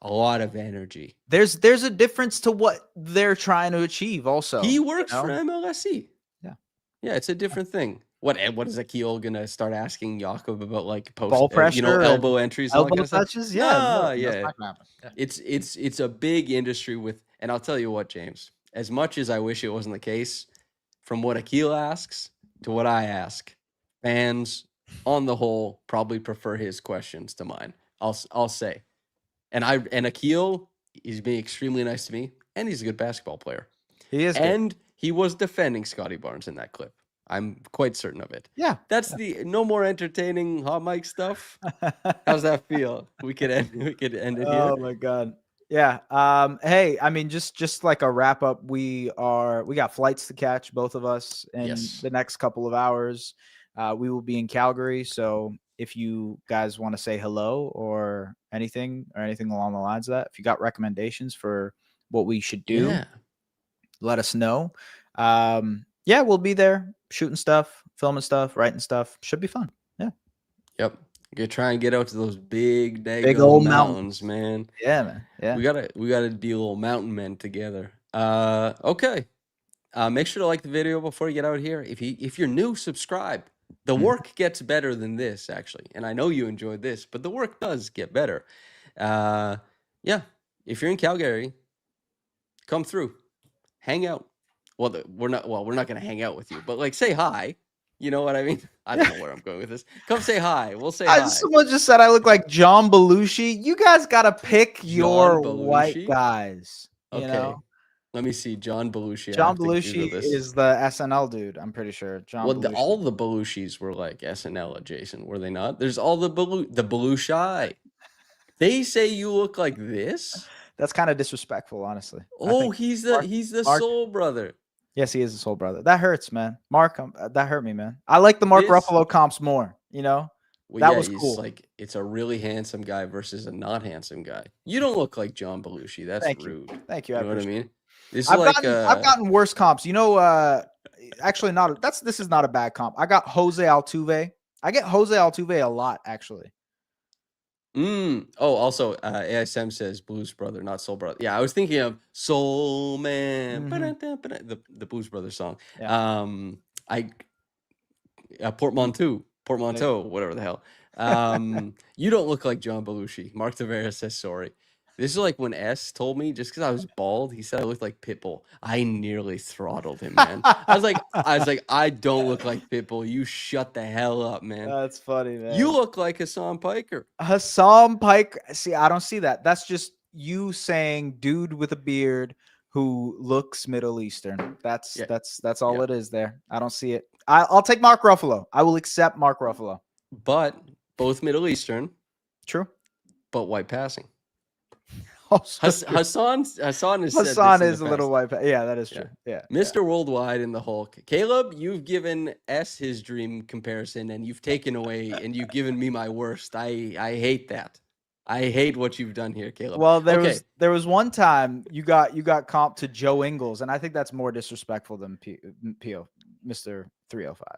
A lot of energy. There's a difference to what they're trying to achieve also. He works for MLSE. Yeah. Yeah, it's a different thing. What is Akil gonna start asking Jakob about, like Ball pressure, elbow entries, and all that elbow kind of stuff? touches? Yeah, No, that's yeah. not gonna happen. Yeah. It's a big industry and I'll tell you what, James, as much as I wish it wasn't the case, from what Akil asks to what I ask, fans on the whole probably prefer his questions to mine. I'll say. And Akil is being extremely nice to me, and he's a good basketball player. He is good. And he was defending Scotty Barnes in that clip. I'm quite certain of it. Yeah. That's the no more entertaining hot mic stuff. How's that feel? We could end it here. Oh my God. Yeah. Hey, I mean, just like a wrap up, we got flights to catch, both of us, in the next couple of hours. We will be in Calgary. So if you guys want to say hello or anything along the lines of that, if you got recommendations for what we should do, let us know. Yeah, we'll be there shooting stuff, filming stuff, writing stuff. Should be fun. Yeah. Yep. You try and get out to those big old mountains, man. Yeah, man. Yeah. We gotta be little mountain men together. Okay. Make sure to like the video before you get out here. If you're new, subscribe. The work gets better than this, actually. And I know you enjoyed this, but the work does get better. Yeah. If you're in Calgary, come through. Hang out. Well, we're not going to hang out with you, but like say hi. You know what I mean? I don't know where I'm going with this. Come say hi. We'll say hi. Someone just said I look like John Belushi. You guys got to pick your white guys. You know? Let me see. John Belushi. John Belushi is the SNL dude, I'm pretty sure. All the Belushis were like SNL adjacent, were they not? There's all the Belushi. They say you look like this? That's kind of disrespectful, honestly. Oh, he's the soul brother. Yes, he is the soul brother. That hurts, man. Mark, that hurt me, man. I like the Mark Ruffalo comps more, you know? Well, that was cool. Like, it's a really handsome guy versus a not handsome guy. You don't look like John Belushi. That's rude. Thank you. You know what I mean? I've gotten worse comps. You know, actually this is not a bad comp. I got Jose Altuve. I get Jose Altuve a lot, actually. Oh, also, ASM says Blues Brother, not Soul Brother. Yeah, I was thinking of Soul Man, the Blues Brothers song. Yeah. Portmanteau, whatever the hell. You don't look like John Belushi. Mark Tavares says sorry. This is like when S told me, just because I was bald, he said I looked like Pitbull. I nearly throttled him, man. I was like, I don't look like Pitbull. You shut the hell up, man. That's funny, man. You look like Hassan Piker. Hassan Piker. See, I don't see that. That's just you saying dude with a beard who looks Middle Eastern. That's all it is there. I don't see it. I'll take Mark Ruffalo. I will accept Mark Ruffalo. But both Middle Eastern. True. But white passing. Hassan is a little white. Yeah, that is true. Yeah. Mr. Worldwide in the Hulk. Caleb, you've given S his dream comparison, and you've taken away, and you've given me my worst. I hate that. I hate what you've done here, Caleb. Well, there was one time you got comp to Joe Ingles, and I think that's more disrespectful than Mr. 305.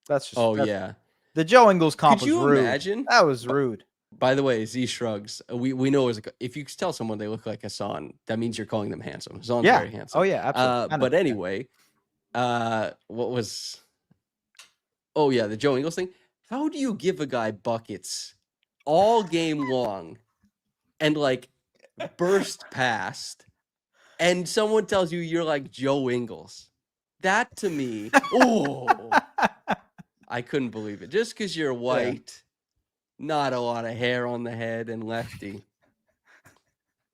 That's just Oh yeah. the Joe Ingles comp Could was you rude. imagine? That was rude. By the way, Z shrugs. We know if you tell someone they look like Hassan, that means you're calling them handsome. Hassan's Yeah. very handsome. Oh yeah, absolutely. But anyway, what was? Oh yeah, the Joe Ingles thing. How do you give a guy buckets all game long, and like burst past, and someone tells you you're like Joe Ingles? That to me, I couldn't believe it. Just because you're white. Not a lot of hair on the head and lefty.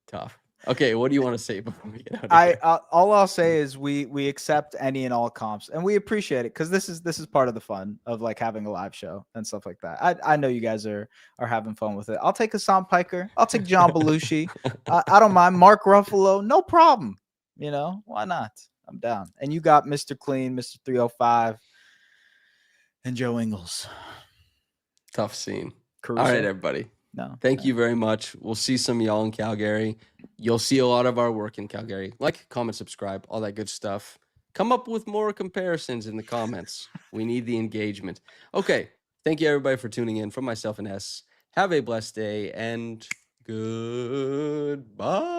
Tough. Okay, what do you want to say before we get out of here? All I'll say is we accept any and all comps, and we appreciate it because this is part of the fun of like having a live show and stuff like that. I know you guys are having fun with it. I'll take Hassan Piker. I'll take John Belushi. I don't mind Mark Ruffalo. No problem. You know, why not? I'm down. And you got Mr. Clean, Mr. 305, and Joe Ingles. Tough scene. Caruso. All right, everybody. No. Thank you very much. We'll see some of y'all in Calgary. You'll see a lot of our work in Calgary. Like, comment, subscribe, all that good stuff. Come up with more comparisons in the comments. We need the engagement. Okay. Thank you, everybody, for tuning in. From myself and S, have a blessed day and goodbye.